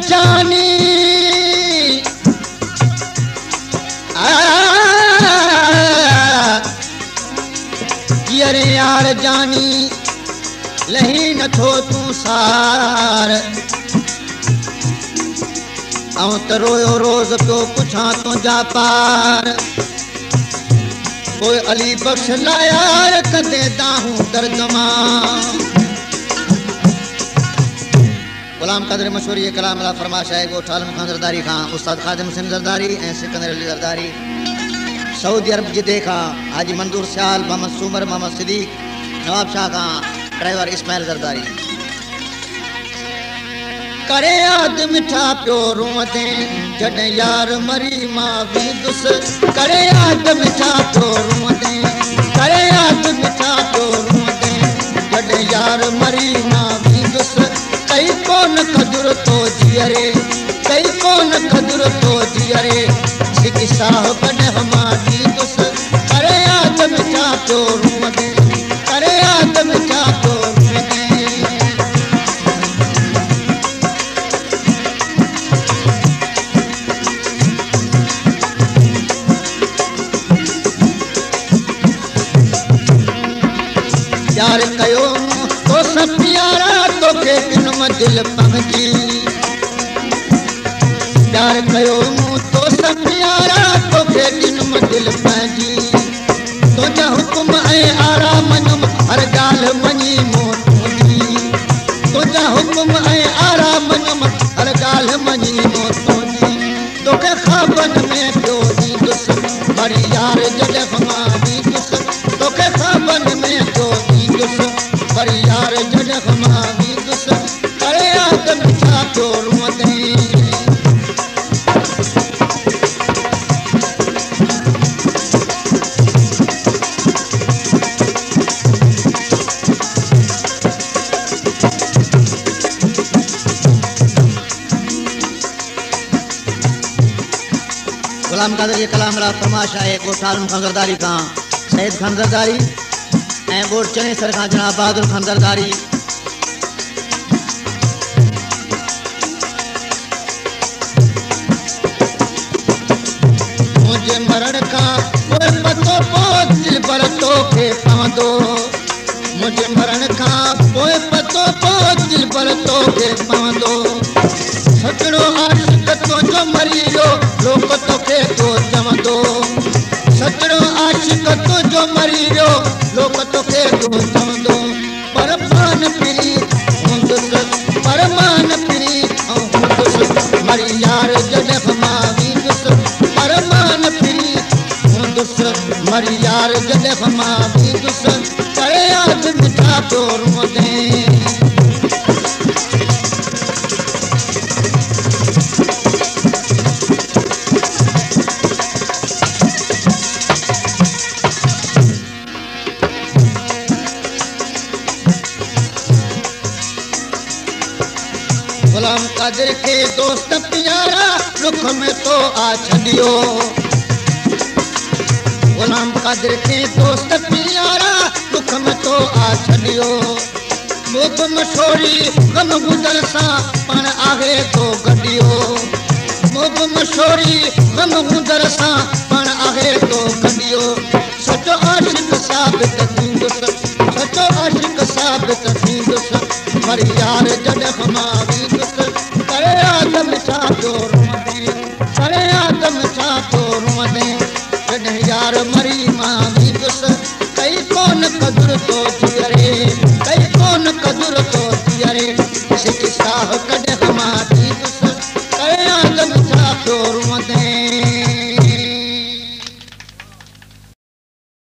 जानी यार यार जानी लही नथो तूं सार ऐं त रोयो रोज़ पियो पुछां तुंहिंजा पार पोइ अली बख़्श लायार कदे दाहूं दर्द मां गुलाम क़ादिर मशहूरी कलाम ला फरमाश आहे ॻोठ आलम खान ज़रदारी खां उस्ताद ख़ादिम हुसैन ज़रदारी ऐं सिकंदर अली ज़रदारी सऊदी अरब जिदे खां हाजी मंदूर सियाल मोहम्मद सूमर मोहम्मद सिद्दीक़ नवाब शाह खां ड्राइवर इस्माइल ज़रदारी करे याद मिठा पियो रूअं ते जॾहिं यार मरी मां वींदुसि करे याद मिठा पियो रूअं ते करे याद मिठा पियो रूअं ते जॾहिं यार मरी मां वींदुसि कई कोन क़दुर तो जीअरे कई कोन क़दुर तो जीअरे सिकी साह कॾहिं मां ॾींदुसि करे याद मिठा पियो रूअं ते करे याद मिठा पियो रूअं ते प्यार कयो तो सब प्यारा तोखे ॾिनुम दिल पंहिंजी प्यार कयो तो सब प्यारा तोखे ॾिनुम दिल पंहिंजी तुंहिंजा हुकुम ऐं आराम नुम हर ॻाल्हि मञी मूं तुंहिंजी तुंहिंजा हुकुम ऐं आराम नुम हर ॻाल्हि मञी मूं तुंहिंजी तोखे ख़्वाबनि में पियो ॾींदुसि वरी यार जॾहिं मां ॾींदुसि तोखे ख़्वाबनि में पियो वरी यार जॾहिं मां वींदुसि करे याद मिठा पियो रूअं ते गुलाम क़ादिर जे कलाम ला फरमाश आहे ॻोठ आलम खान ज़रदारी खां सैयद खान ज़रदारी ऐं ॻोठ चनेसर खां जनाब बहादुर खान ज़रदारी मुंहिंजे मरण खां पोइ पतो दिल पर तोखे पवंदो मुंहिंजे मरण खां पोइ पतो दिल पर तोखे पवंदो सजणो आशिक़ तुंहिंजो मरी वियो लोक तोखे तो चवंदो सजणो आशिक़ तुंहिंजो मरी वियो लोक तोखे तो चवंदो पर मान फिरी हूंदुसि पर मान फिरी हूंदुसि मरी यार जॾहिं मां वींदुसि पर मान फिरी हूंदुसि मरी यार जॾहिं मां वींदुसि करे याद मिठा पियो रूअं ते गुलाम क़ादिर के दोस्त प्यारा रुख में तो आ छॾियो गुलाम क़ादिर के दोस्त प्यारा रुख में तो आ छॾियो मुख मशहूरी गम गुज़र सां पाण आहे तो गॾियो मुख मशहूरी गम गुज़र सां पाण आहे तो गॾियो सचो आशिक़ साबित थींदुसि सचो आशिक़ साबित थींदुसि वरी यार जॾहिं मां